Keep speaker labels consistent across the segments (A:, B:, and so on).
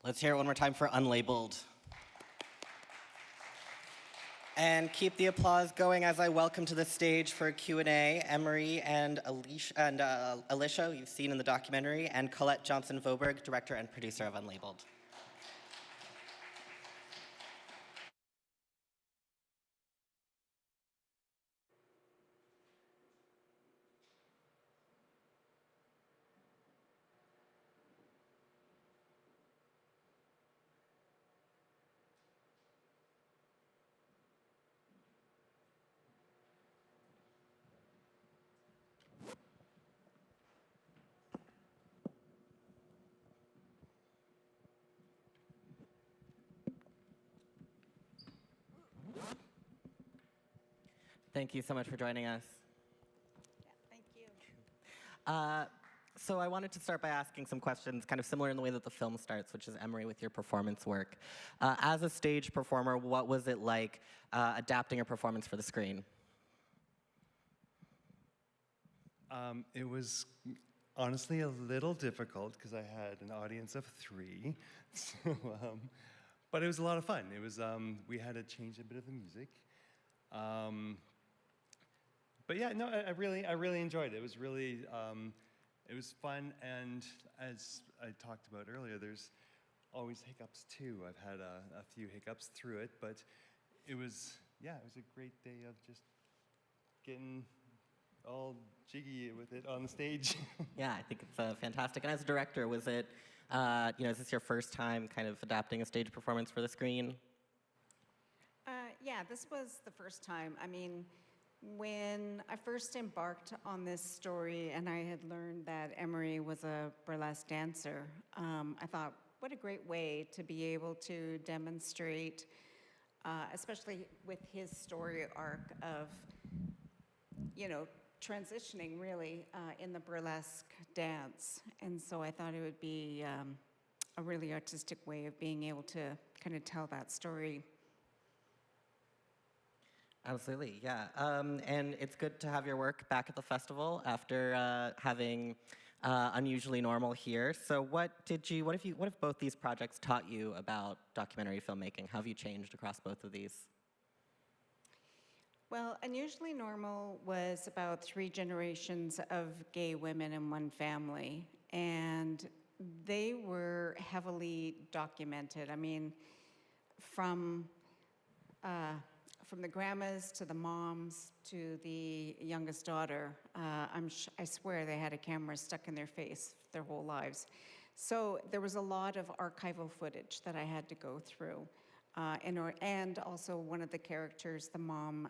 A: Let's hear it one more time for Unlabelled. And keep the applause going as I welcome to the stage for Q&A Emery and Alicia, who you've seen in the documentary, and Colette Johnson-Voberg, director and producer of Unlabelled. Thank you so much for joining us.
B: Yeah, thank you.
A: So I wanted to start by asking some questions kind of similar in the way that the film starts, which is Emery with your performance work. As a stage performer, what was it like adapting a performance for the screen?
C: It was honestly a little difficult because I had an audience of 3. So, but it was a lot of fun. It was, we had to change a bit of the music. But yeah, no, I really enjoyed it. It was really, it was fun, and as I talked about earlier, there's always hiccups too. I've had a few hiccups through it, but it was, yeah, it was a great day of just getting all jiggy with it on the stage.
A: Yeah, I think it's fantastic. And as a director, was it, is this your first time kind of adapting a stage performance for the screen?
B: Yeah, this was the first time. I mean, when I first embarked on this story and I had learned that Emery was a burlesque dancer, I thought, what a great way to be able to demonstrate, especially with his story arc of, transitioning really in the burlesque dance. And so I thought it would be a really artistic way of being able to kind of tell that story.
A: Absolutely, yeah. And it's good to have your work back at the festival after having Unusually Normal here. So what have both these projects taught you about documentary filmmaking? How have you changed across both of these?
B: Well, Unusually Normal was about 3 generations of gay women in one family, and they were heavily documented. I mean, from the grandmas to the moms to the youngest daughter, I swear they had a camera stuck in their face their whole lives. So there was a lot of archival footage that I had to go through. And also one of the characters, the mom,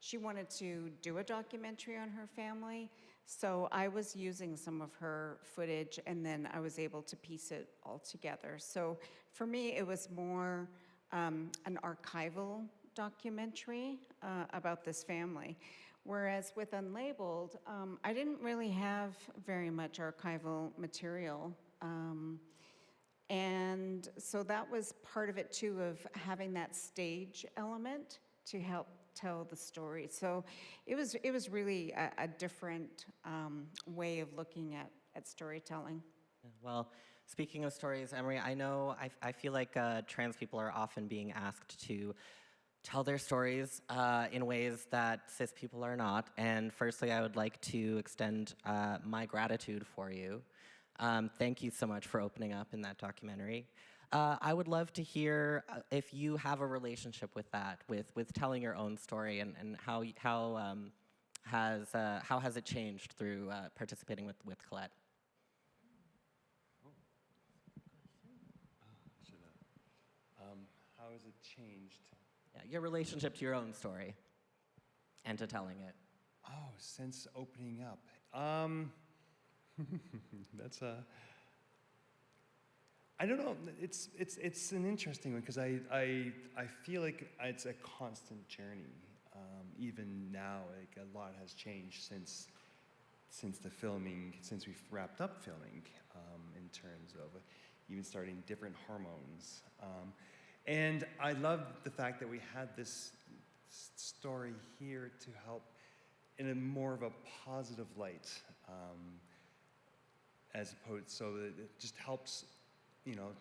B: she wanted to do a documentary on her family. So I was using some of her footage, and then I was able to piece it all together. So for me, it was more an archival documentary about this family. Whereas with Unlabelled, I didn't really have very much archival material. And so that was part of it too, of having that stage element to help tell the story. So it was really a different way of looking at storytelling.
A: Well, speaking of stories, Emery, I feel like trans people are often being asked to tell their stories in ways that cis people are not. And firstly, I would like to extend my gratitude for you. Thank you so much for opening up in that documentary. I would love to hear if you have a relationship with that, with telling your own story, and how has it changed through participating with Colette?
C: How has it changed?
A: Yeah, your relationship to your own story and to telling it.
C: Oh, since opening up. That's I don't know. It's an interesting one because I feel like it's a constant journey. Even now, like a lot has changed since the filming, since we've wrapped up filming, in terms of even starting different hormones. And I love the fact that we had this story here to help in a more of a positive light, as opposed, so that it just helps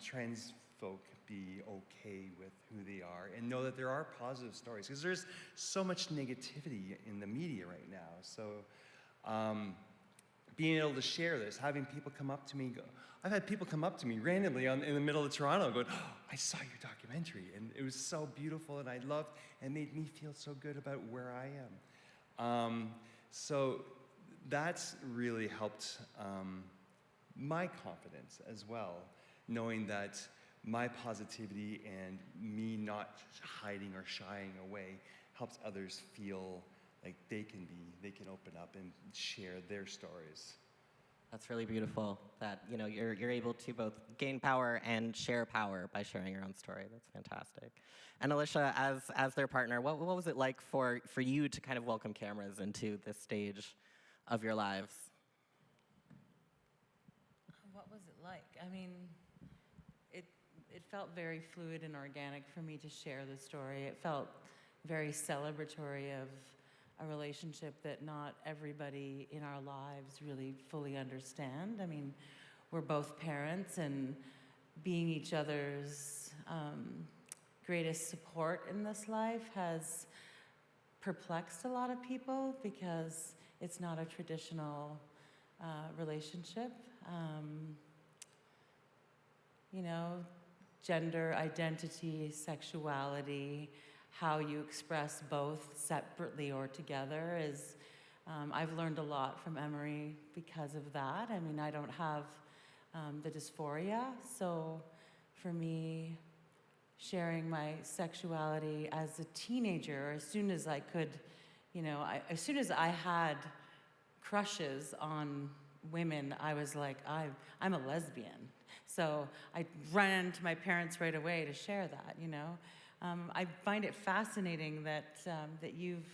C: trans folk be okay with who they are and know that there are positive stories, because there's so much negativity in the media right now. So being able to share this, having people come up to me, I've had people come up to me randomly in the middle of Toronto going, oh, I saw your documentary and it was so beautiful and I loved, and it made me feel so good about where I am. So that's really helped my confidence as well, knowing that my positivity and me not hiding or shying away helps others feel like they can open up and share their stories.
A: That's really beautiful that you're able to both gain power and share power by sharing your own story. That's fantastic. And Alicia, as their partner, what was it like for you to kind of welcome cameras into this stage of your lives?
D: What was it like? I mean, it felt very fluid and organic for me to share the story. It felt very celebratory of a relationship that not everybody in our lives really fully understand. I mean, we're both parents, and being each other's greatest support in this life has perplexed a lot of people because it's not a traditional relationship. Gender identity, sexuality, how you express both separately or together is, I've learned a lot from Emery because of that. I mean, I don't have the dysphoria, so for me, sharing my sexuality as a teenager, as soon as I could, as soon as I had crushes on women, I was like, I'm a lesbian. So I ran to my parents right away to share that, I find it fascinating that you've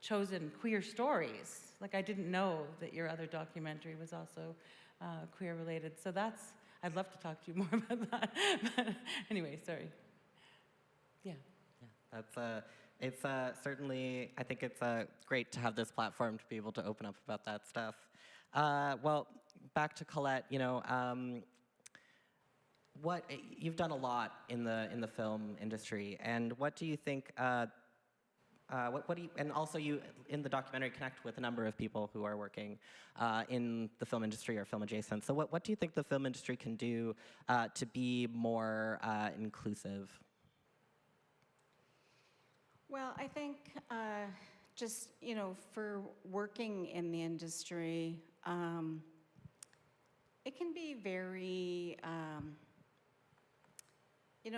D: chosen queer stories. Like, I didn't know that your other documentary was also queer related. So I'd love to talk to you more about that. But anyway, sorry. Yeah.
A: It's certainly, I think it's great to have this platform to be able to open up about that stuff. Well, back to Colette, what you've done a lot in the film industry, and what do you think? What do you, and also you in the documentary connect with a number of people who are working in the film industry or film adjacent. So what do you think the film industry can do to be more inclusive?
B: Well, I think just, for working in the industry, it can be very,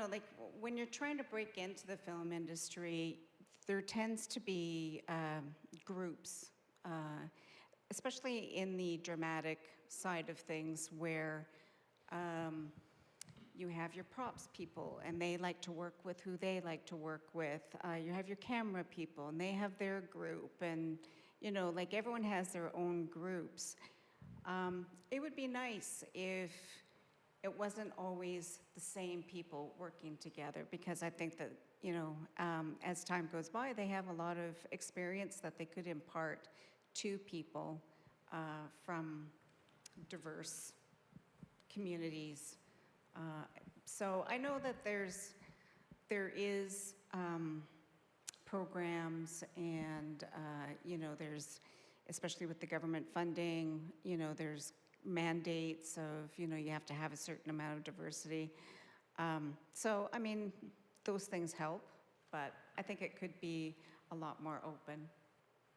B: like when you're trying to break into the film industry, there tends to be groups, especially in the dramatic side of things, where you have your props people, and they like to work with who they like to work with. You have your camera people, and they have their group, and like everyone has their own groups. It would be nice if it wasn't always the same people working together, because I think that, as time goes by, they have a lot of experience that they could impart to people from diverse communities. So I know that there is programs, and there's, especially with the government funding, there's mandates of, you have to have a certain amount of diversity. So, I mean, those things help, but I think it could be a lot more open.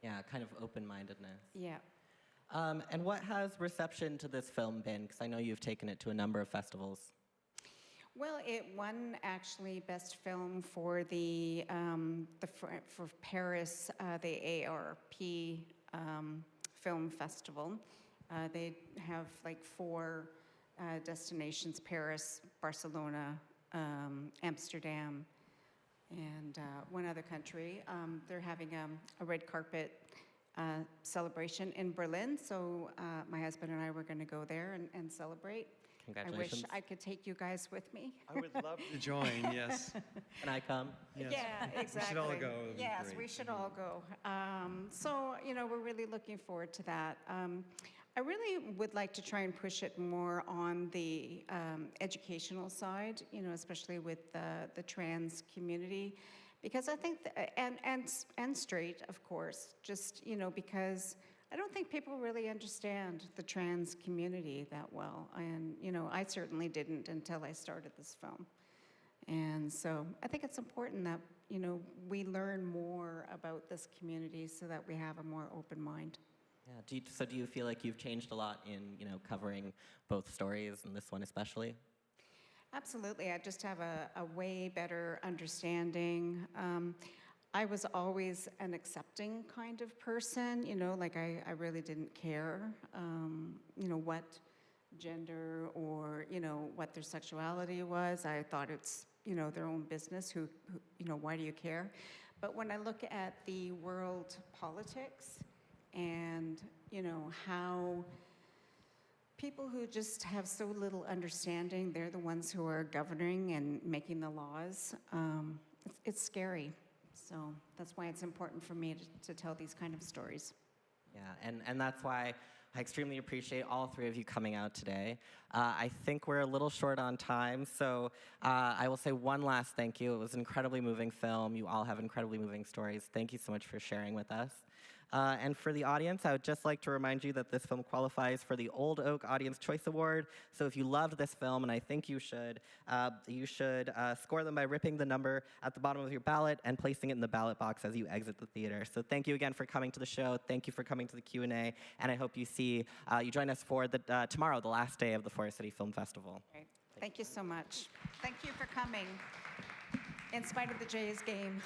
A: Yeah, kind of open-mindedness.
B: Yeah.
A: And what has reception to this film been? Because I know you've taken it to a number of festivals.
B: Well, it won actually Best Film for for Paris, the ARP Film Festival. They have like 4 destinations: Paris, Barcelona, Amsterdam, and one other country. They're having a red carpet celebration in Berlin, so my husband and I were going to go there and celebrate.
A: Congratulations.
B: I wish I could take you guys with me.
C: I would love to join, yes.
A: Can I come?
C: Yes.
B: Yeah, exactly.
C: We should all go. It'd be
B: Yes,
C: great.
B: we should all go. So, we're really looking forward to that. I really would like to try and push it more on the educational side, you know, especially with the trans community, because I think, and straight, of course, just, you know, because I don't think people really understand the trans community that well, and, you know, I certainly didn't until I started this film. And so I think it's important that, you know, we learn more about this community so that we have a more open mind.
A: Yeah. So do you feel like you've changed a lot in, you know, covering both stories and this one especially?
B: Absolutely. I just have a way better understanding. I was always an accepting kind of person, you know, like I really didn't care, you know, what gender or, you know, what their sexuality was. I thought it's, you know, their own business. Who, you know, why do you care? But when I look at the world politics and, you know, how people who just have so little understanding, they're the ones who are governing and making the laws. It's scary. So that's why it's important for me to tell these kind of stories.
A: Yeah, and that's why I extremely appreciate all three of you coming out today. I think we're a little short on time, so I will say one last thank you. It was an incredibly moving film. You all have incredibly moving stories. Thank you so much for sharing with us. And for the audience, I would just like to remind you that this film qualifies for the Old Oak Audience Choice Award. So if you loved this film, and I think you should score them by ripping the number at the bottom of your ballot and placing it in the ballot box as you exit the theater. So thank you again for coming to the show. Thank you for coming to the Q&A. And I hope you join us for tomorrow, the last day of the Forest City Film Festival.
B: Great. Thank you so much. Thank you for coming, in spite of the Jays game.